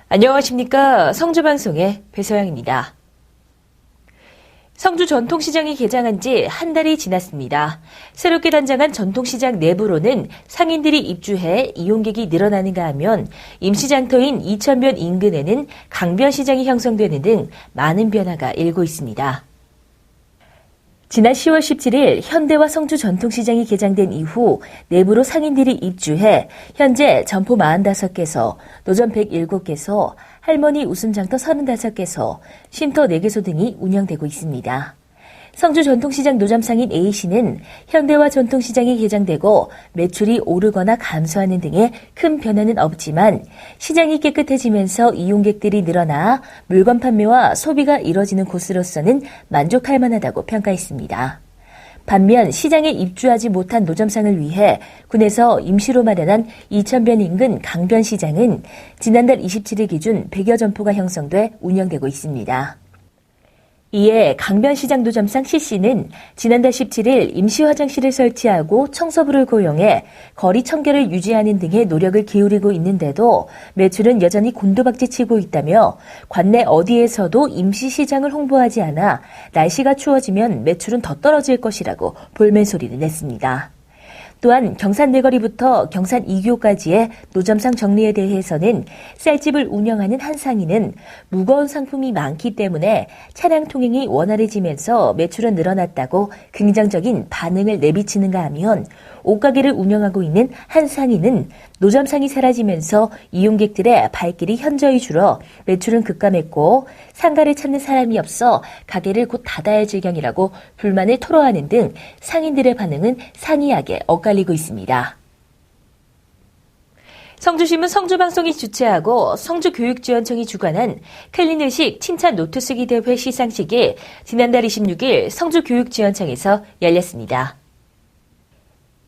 안녕하십니까. 성주방송의 배서영입니다. 성주 전통시장이 개장한 지 한 달이 지났습니다. 새롭게 단장한 전통시장 내부로는 상인들이 입주해 이용객이 늘어나는가 하면 임시장터인 이천변 인근에는 강변시장이 형성되는 등 많은 변화가 일고 있습니다. 지난 10월 17일 현대와 성주 전통시장이 개장된 이후 내부로 상인들이 입주해 현재 점포 45개소, 노점 107개소, 할머니 웃음장터 35개소, 쉼터 4개소 등이 운영되고 있습니다. 성주 전통시장 노점상인 A씨는 현대와 전통시장이 개장되고 매출이 오르거나 감소하는 등의 큰 변화는 없지만 시장이 깨끗해지면서 이용객들이 늘어나 물건 판매와 소비가 이뤄지는 곳으로서는 만족할 만하다고 평가했습니다. 반면 시장에 입주하지 못한 노점상을 위해 군에서 임시로 마련한 이천변 인근 강변시장은 지난달 27일 기준 100여 점포가 형성돼 운영되고 있습니다. 이에 강변시장 노점상 C씨는 지난달 17일 임시 화장실을 설치하고 청소부를 고용해 거리 청결을 유지하는 등의 노력을 기울이고 있는데도 매출은 여전히 곤두박질치고 있다며 관내 어디에서도 임시시장을 홍보하지 않아 날씨가 추워지면 매출은 더 떨어질 것이라고 볼멘 소리를 냈습니다. 또한 경산 내거리부터 경산 2교까지의 노점상 정리에 대해서는 쌀집을 운영하는 한 상인은 무거운 상품이 많기 때문에 차량 통행이 원활해지면서 매출은 늘어났다고 긍정적인 반응을 내비치는가 하면 옷가게를 운영하고 있는 한 상인은 노점상이 사라지면서 이용객들의 발길이 현저히 줄어 매출은 급감했고 상가를 찾는 사람이 없어 가게를 곧 닫아야 할 지경이라고 불만을 토로하는 등 상인들의 반응은 상이하게 엇갈리고 있습니다. 성주시민 성주방송이 주최하고 성주교육지원청이 주관한 클린의식 칭찬 노트 쓰기 대회 시상식이 지난달 26일 성주교육지원청에서 열렸습니다.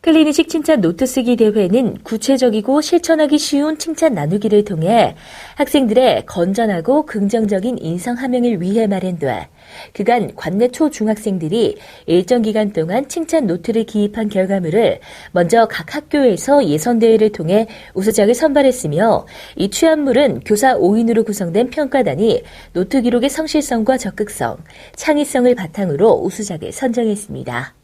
클린의식 칭찬 노트 쓰기 대회는 구체적이고 실천하기 쉬운 칭찬 나누기를 통해 학생들의 건전하고 긍정적인 인성 함양을 위해 마련돼 그간 관내 초중학생들이 일정 기간 동안 칭찬 노트를 기입한 결과물을 먼저 각 학교에서 예선대회를 통해 우수작을 선발했으며 이 취합물은 교사 5인으로 구성된 평가단이 노트 기록의 성실성과 적극성, 창의성을 바탕으로 우수작을 선정했습니다.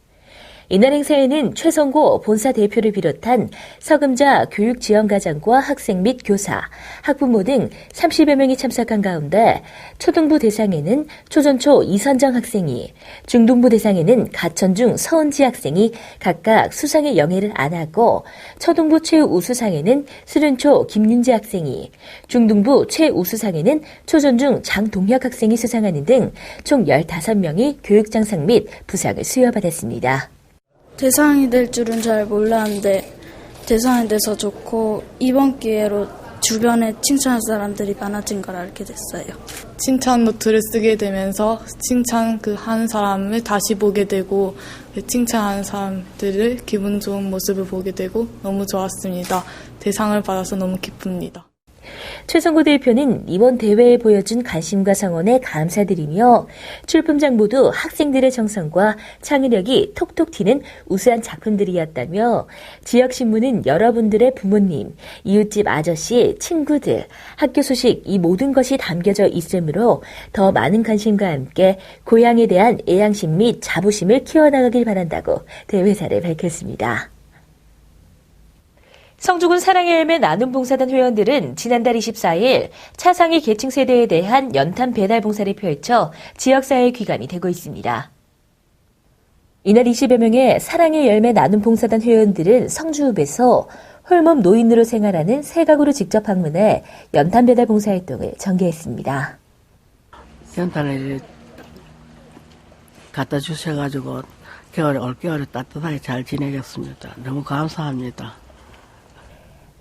이날 행사에는 최성고 본사 대표를 비롯한 서금자 교육지원과장과 학생 및 교사, 학부모 등 30여 명이 참석한 가운데 초등부 대상에는 초전초 이선정 학생이, 중등부 대상에는 가천중 서은지 학생이 각각 수상의 영예를 안았고 초등부 최우수상에는 수련초 김윤재 학생이, 중등부 최우수상에는 초전중 장동혁 학생이 수상하는 등 총 15명이 교육장상 및 부상을 수여받았습니다. 대상이 될 줄은 잘 몰랐는데 대상이 돼서 좋고 이번 기회로 주변에 칭찬할 사람들이 많아진 걸 알게 됐어요. 칭찬 노트를 쓰게 되면서 칭찬 하는 사람을 다시 보게 되고 칭찬하는 사람들을 기분 좋은 모습을 보게 되고 너무 좋았습니다. 대상을 받아서 너무 기쁩니다. 최성구 대표는 이번 대회에 보여준 관심과 성원에 감사드리며 출품작 모두 학생들의 정성과 창의력이 톡톡 튀는 우수한 작품들이었다며 지역신문은 여러분들의 부모님, 이웃집 아저씨, 친구들, 학교 소식 이 모든 것이 담겨져 있으므로 더 많은 관심과 함께 고향에 대한 애양심 및 자부심을 키워나가길 바란다고 대회사를 밝혔습니다. 성주군 사랑의 열매 나눔봉사단 회원들은 지난달 24일 차상위 계층 세대에 대한 연탄 배달 봉사를 펼쳐 지역사회에 귀감이 되고 있습니다. 이날 20여 명의 사랑의 열매 나눔봉사단 회원들은 성주읍에서 홀몸 노인으로 생활하는 세 가구를 직접 방문해 연탄 배달 봉사활동을 전개했습니다. 연탄을 갖다 주셔가지고 올겨울에 따뜻하게 잘 지내겠습니다. 너무 감사합니다.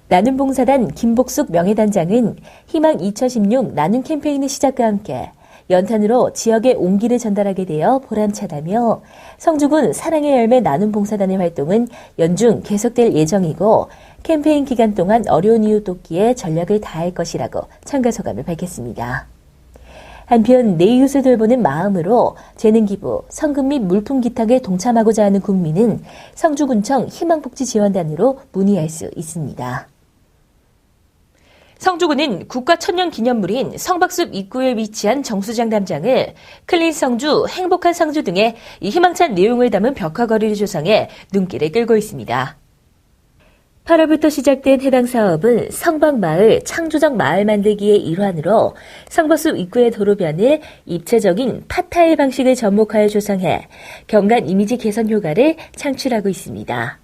나눔봉사단 김복숙 명예단장은 희망 2016 나눔 캠페인의 시작과 함께 연탄으로 지역의 온기를 전달하게 되어 보람차다며 성주군 사랑의 열매 나눔봉사단의 활동은 연중 계속될 예정이고 캠페인 기간 동안 어려운 이웃 돕기에 전력을 다할 것이라고 참가 소감을 밝혔습니다. 한편 내 이웃을 돌보는 마음으로 재능기부, 성금 및 물품 기탁에 동참하고자 하는 국민은 성주군청 희망복지지원단으로 문의할 수 있습니다. 성주군은 국가천년기념물인 성박숲 입구에 위치한 정수장 담장을 클린 성주, 행복한 성주 등의 이 희망찬 내용을 담은 벽화거리를 조성해 눈길을 끌고 있습니다. 8월부터 시작된 해당 사업은 성박마을 창조적 마을 만들기의 일환으로 성박숲 입구의 도로변을 입체적인 팟타일 방식을 접목하여 조성해 경관 이미지 개선 효과를 창출하고 있습니다.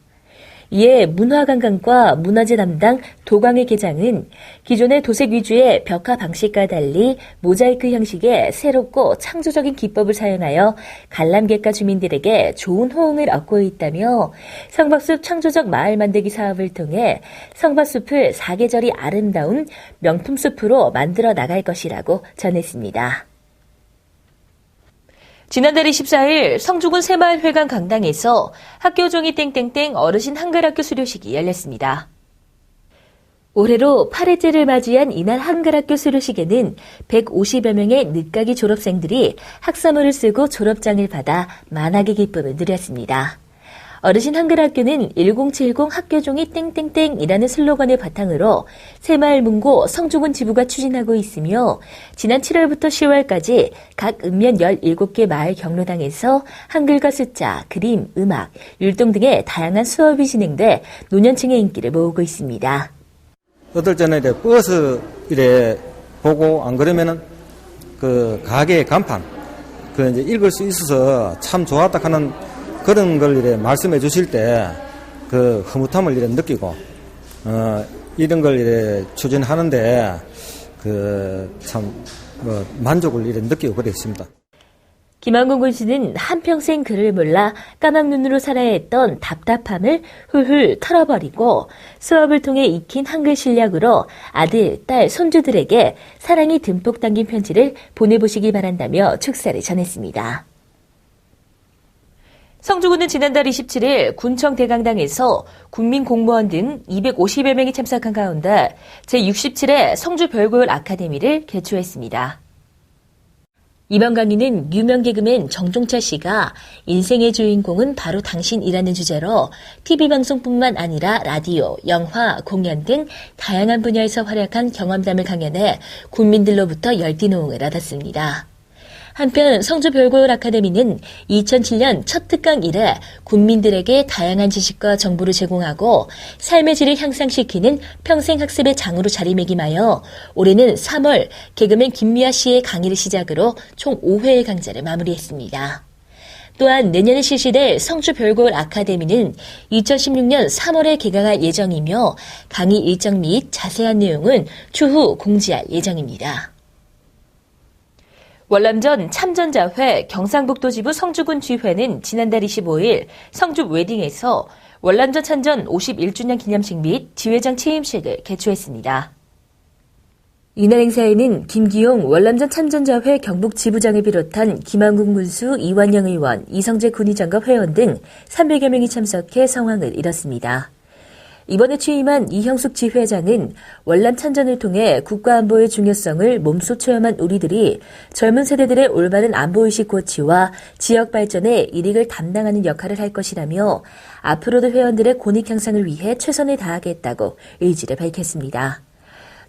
이에 문화관광과 문화재 담당 도광의 계장은 기존의 도색 위주의 벽화 방식과 달리 모자이크 형식의 새롭고 창조적인 기법을 사용하여 관람객과 주민들에게 좋은 호응을 얻고 있다며 성박숲 창조적 마을 만들기 사업을 통해 성박숲을 사계절이 아름다운 명품숲으로 만들어 나갈 것이라고 전했습니다. 지난달 24일 성주군 새마을회관 강당에서 학교종이 땡땡땡 어르신 한글학교 수료식이 열렸습니다. 올해로 8회째를 맞이한 이날 한글학교 수료식에는 150여 명의 늦가기 졸업생들이 학사모를 쓰고 졸업장을 받아 만학의 기쁨을 누렸습니다. 어르신 한글학교는 1070 학교종이 땡땡땡이라는 슬로건을 바탕으로 새마을문고 성주군 지부가 추진하고 있으며 지난 7월부터 10월까지 각 읍면 17개 마을 경로당에서 한글과 숫자, 그림, 음악, 율동 등의 다양한 수업이 진행돼 노년층의 인기를 모으고 있습니다. 어떨 때는 이제 버스 이래 보고 안 그러면은 그 가게 간판 그 이제 읽을 수 있어서 참 좋았다 하는 그런 걸 이래 말씀해 주실 때 그 흐뭇함을 이래 느끼고 이런 걸 이래 추진하는데 그 참 뭐 만족을 이래 느끼고 그랬습니다. 김한국 군수는 한평생 글을 몰라 까막눈으로 살아야 했던 답답함을 훌훌 털어버리고 수업을 통해 익힌 한글 실력으로 아들, 딸, 손주들에게 사랑이 듬뿍 담긴 편지를 보내보시기 바란다며 축사를 전했습니다. 성주군은 지난달 27일 군청 대강당에서 국민 공무원 등 250여 명이 참석한 가운데 제67회 성주 별고열 아카데미를 개최했습니다. 이번 강의는 유명 개그맨 정종철 씨가 인생의 주인공은 바로 당신이라는 주제로 TV방송뿐만 아니라 라디오, 영화, 공연 등 다양한 분야에서 활약한 경험담을 강연해 국민들로부터 열띤 호응을 얻었습니다. 한편 성주 별고열 아카데미는 2007년 첫 특강 이래 국민들에게 다양한 지식과 정보를 제공하고 삶의 질을 향상시키는 평생학습의 장으로 자리매김하여 올해는 3월 개그맨 김미아 씨의 강의를 시작으로 총 5회의 강좌를 마무리했습니다. 또한 내년에 실시될 성주 별고열 아카데미는 2016년 3월에 개강할 예정이며 강의 일정 및 자세한 내용은 추후 공지할 예정입니다. 월남전 참전자회 경상북도 지부 성주군 지회는 지난달 25일 성주 웨딩에서 월남전 참전 51주년 기념식 및 지회장 취임식을 개최했습니다. 이날 행사에는 김기용 월남전 참전자회 경북 지부장을 비롯한 김한국 군수, 이완영 의원, 이성재 군의장과 회원 등 300여 명이 참석해 성황을 이뤘습니다. 이번에 취임한 이형숙 지회장은 월남 참전을 통해 국가안보의 중요성을 몸소 체험한 우리들이 젊은 세대들의 올바른 안보의식 고취와 지역 발전에 일익을 담당하는 역할을 할 것이라며 앞으로도 회원들의 권익 향상을 위해 최선을 다하겠다고 의지를 밝혔습니다.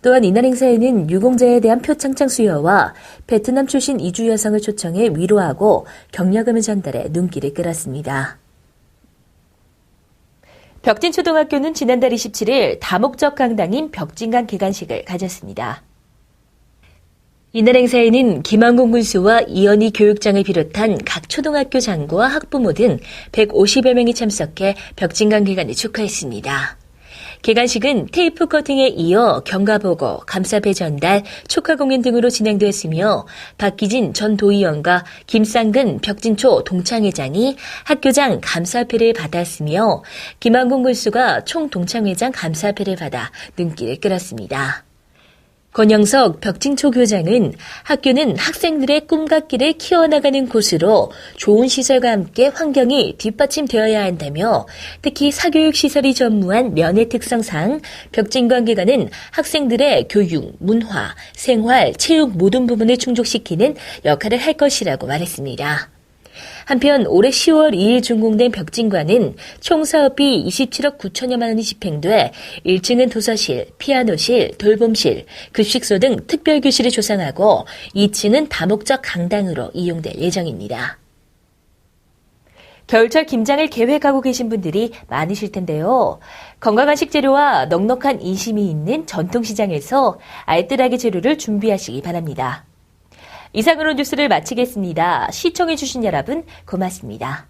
또한 이날 행사에는 유공자에 대한 표창장 수여와 베트남 출신 이주 여성을 초청해 위로하고 격려금을 전달해 눈길을 끌었습니다. 벽진초등학교는 지난달 27일 다목적 강당인 벽진강 개관식을 가졌습니다. 이날 행사에는 김한국 군수와 이현희 교육장을 비롯한 각 초등학교 장구와 학부모 등 150여 명이 참석해 벽진강 개관을 축하했습니다. 개관식은 테이프 커팅에 이어 경과보고, 감사패 전달, 축하 공연 등으로 진행되었으며 박기진 전 도의원과 김상근 벽진초 동창회장이 학교장 감사패를 받았으며 김한국 군수가 총동창회장 감사패를 받아 눈길을 끌었습니다. 권영석 벽진초 교장은 학교는 학생들의 꿈과 길을 키워나가는 곳으로 좋은 시설과 함께 환경이 뒷받침되어야 한다며 특히 사교육 시설이 전무한 면의 특성상 벽진관계관은 학생들의 교육, 문화, 생활, 체육 모든 부분을 충족시키는 역할을 할 것이라고 말했습니다. 한편 올해 10월 2일 준공된 벽진관은 총 사업비 27억 9천여만 원이 집행돼 1층은 도서실, 피아노실, 돌봄실, 급식소 등 특별교실을 조성하고 2층은 다목적 강당으로 이용될 예정입니다. 겨울철 김장을 계획하고 계신 분들이 많으실 텐데요. 건강한 식재료와 넉넉한 인심이 있는 전통시장에서 알뜰하게 재료를 준비하시기 바랍니다. 이상으로 뉴스를 마치겠습니다. 시청해주신 여러분 고맙습니다.